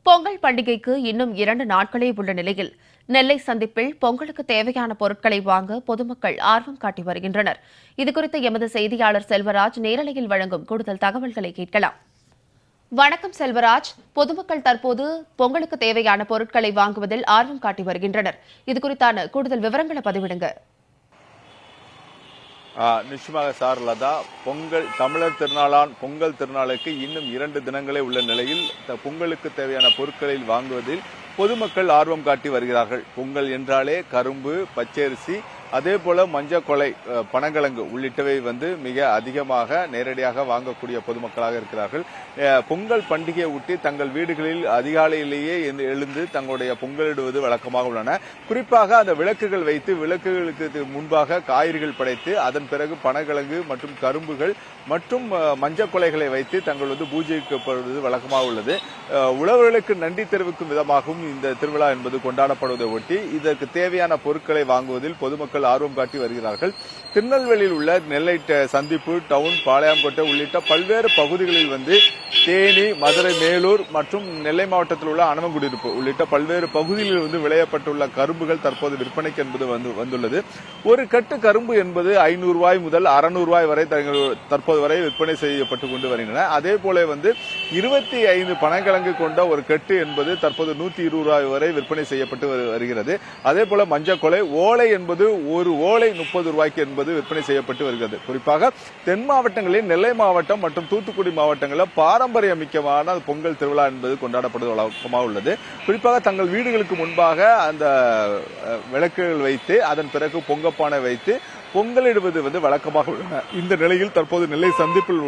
பொங்கல் பண்டிகைக்கு இன்னும் 2 நாட்களே உள்ள நிலையில் நெல்லை சந்திப்பில் பொங்கலுக்கு தேவையான பொருட்களை வாங்க பொதுமக்கள் ஆர்வம் காட்டி வருகின்றனர். இதுகுறித்து எமது செய்தியாளர் செல்வராஜ் நேரலையில் வழங்கும் கூடுதல் தகவல்களை கேட்கலாம். வணக்கம் செல்வராஜ். பொதுமக்கள் தற்போது பொங்கலுக்கு தேவையான பொருட்களை வாங்குவதில் ஆர்வம் காட்டி வருகின்றனர். இதுகுறித்தான கூடுதல் விவரங்களை பதிவிடுங்க. நிச்சயமாக சார்லதா, தமிழர் திருநாளான் பொங்கல் திருநாளுக்கு இன்னும் 2 தினங்களே உள்ள நிலையில் பொங்கலுக்கு தேவையான பொருட்களை வாங்குவதில் பொதுமக்கள் ஆர்வம் காட்டி வருகிறார்கள். பொங்கல் என்றாலே கரும்பு, பச்சரிசி, அதே போல மஞ்சக்கொலை, பனங்கிழங்கு உள்ளிட்டவை மிக அதிகமாக நேரடியாக வாங்கக்கூடிய பொதுமக்களாக இருக்கிறார்கள். பொங்கல் பண்டிகையை ஒட்டி தங்கள் வீடுகளில் அதிகாலையிலேயே எழுந்து தங்களுடைய பொங்கலிடுவது வழக்கமாக உள்ளன. குறிப்பாக அந்த விளக்குகள் வைத்து விளக்குகளுக்கு முன்பாக காய்கறிகள் படைத்து அதன் பிறகு பனங்கிழங்கு மற்றும் கரும்புகள் மற்றும் மஞ்சக்கொலைகளை வைத்து தங்கள் பூஜைக்கப்படுவது வழக்கமாக உள்ளது. உழவர்களுக்கு நன்றி தெரிவிக்கும் விதமாகவும் இந்த திருவிழா என்பது கொண்டாடப்படுவதை ஒட்டி இதற்கு தேவையான பொருட்களை வாங்குவதில் பொதுமக்கள் ஆர்வம் காட்டி வருகிறார்கள். திருநெல்வேலியில் உள்ள நெல்லை சந்திப்பு, டவுன், பாளையங்கோட்டை உள்ளிட்ட பல்வேறு பகுதிகளில் தேனி, மதுரை, மேலூர் மற்றும் நெல்லை மாவட்டத்தில் உள்ள அனமங்குடியிருப்பு உள்ளிட்ட பல்வேறு பகுதிகளில் விளையப்பட்டுள்ள கரும்புகள் தற்போது விற்பனைக்கு என்பது வந்துள்ளது. ஒரு கட்டு கரும்பு என்பது 500 ரூபாய் முதல் 600 ரூபாய் வரை தற்போது வரை விற்பனை செய்யப்பட்டுக் கொண்டு வருகின்றன. அதே போல 25 பனங்கிழங்கு கொண்ட ஒரு கட்டு என்பது தற்போது 120 ரூபாய் வரை விற்பனை செய்யப்பட்டு வருகிறது. அதே போல மஞ்சக்கொலை ஓலை என்பது ஒரு ஓலை 30 ரூபாய்க்கு என்பது விற்பனை செய்யப்பட்டு வருகிறது. குறிப்பாக தென் மாவட்டங்களில் நெல்லை மாவட்டம் மற்றும் தூத்துக்குடி மாவட்டங்களில் பாரம்பரியமிக்கமான பொங்கல் திருவிழா என்பது கொண்டாடப்படுவது வழக்கமாக உள்ளது. குறிப்பாக தங்கள் வீடுகளுக்கு முன்பாக அந்த விளக்குகள் வைத்து அதன் பிறகு பொங்கப்பானை வைத்து பொங்கலிடுவது வழக்கமாக உள்ளன. இந்த நிலையில் தற்போது நெல்லை சந்திப்பில்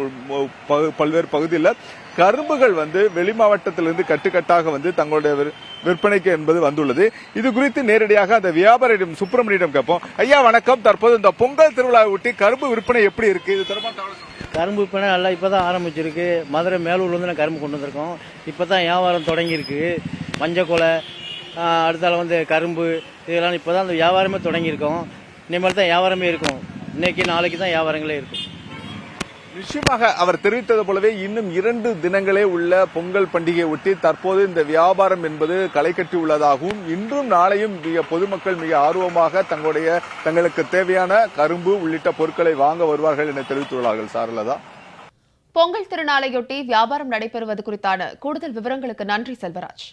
பல்வேறு பகுதியில் கரும்புகள் வெளி மாவட்டத்திலிருந்து கட்டுக்கட்டாக தங்களுடைய விற்பனைக்கு என்பது வந்துள்ளது. இது குறித்து நேரடியாக அந்த வியாபாரியிடம் சுப்பிரமணியிடம் கேட்போம். ஐயா வணக்கம். தற்போது இந்த பொங்கல் திருவிழாவை ஒட்டி கரும்பு விற்பனை எப்படி இருக்கு? இது தொடர்பான கரும்பு விற்பனை நல்லா இப்பதான் ஆரம்பிச்சிருக்கு. மதுரை மேலூர்ல நான் கரும்பு கொண்டு வந்திருக்கோம். இப்பதான் வியாபாரம் தொடங்கியிருக்கு. மஞ்சக்கொலை, அடுத்தால கரும்பு, இதெல்லாம் இப்பதான் அந்த வியாபாரமே தொடங்கியிருக்கோம். இனிமேல் தான் வியாபாரமே இருக்கும். இன்னைக்கு நாளைக்கு தான் வியாபாரங்களே இருக்கும். நிச்சயமாக அவர் தெரிவித்தது போலவே இன்னும் 2 தினங்களே உள்ள பொங்கல் பண்டிகையை ஒட்டி தற்போது இந்த வியாபாரம் என்பது களை கட்டி உள்ளதாகவும் இன்றும் நாளையும் பொதுமக்கள் மிக ஆர்வமாக தங்களுக்கு தேவையான கரும்பு உள்ளிட்ட பொருட்களை வாங்க வருவார்கள் என தெரிவித்துள்ளார்கள். சாரலதா, பொங்கல் திருநாளையொட்டி வியாபாரம் நடைபெறுவது குறித்தான கூடுதல் விவரங்களுக்கு நன்றி செல்வராஜ்.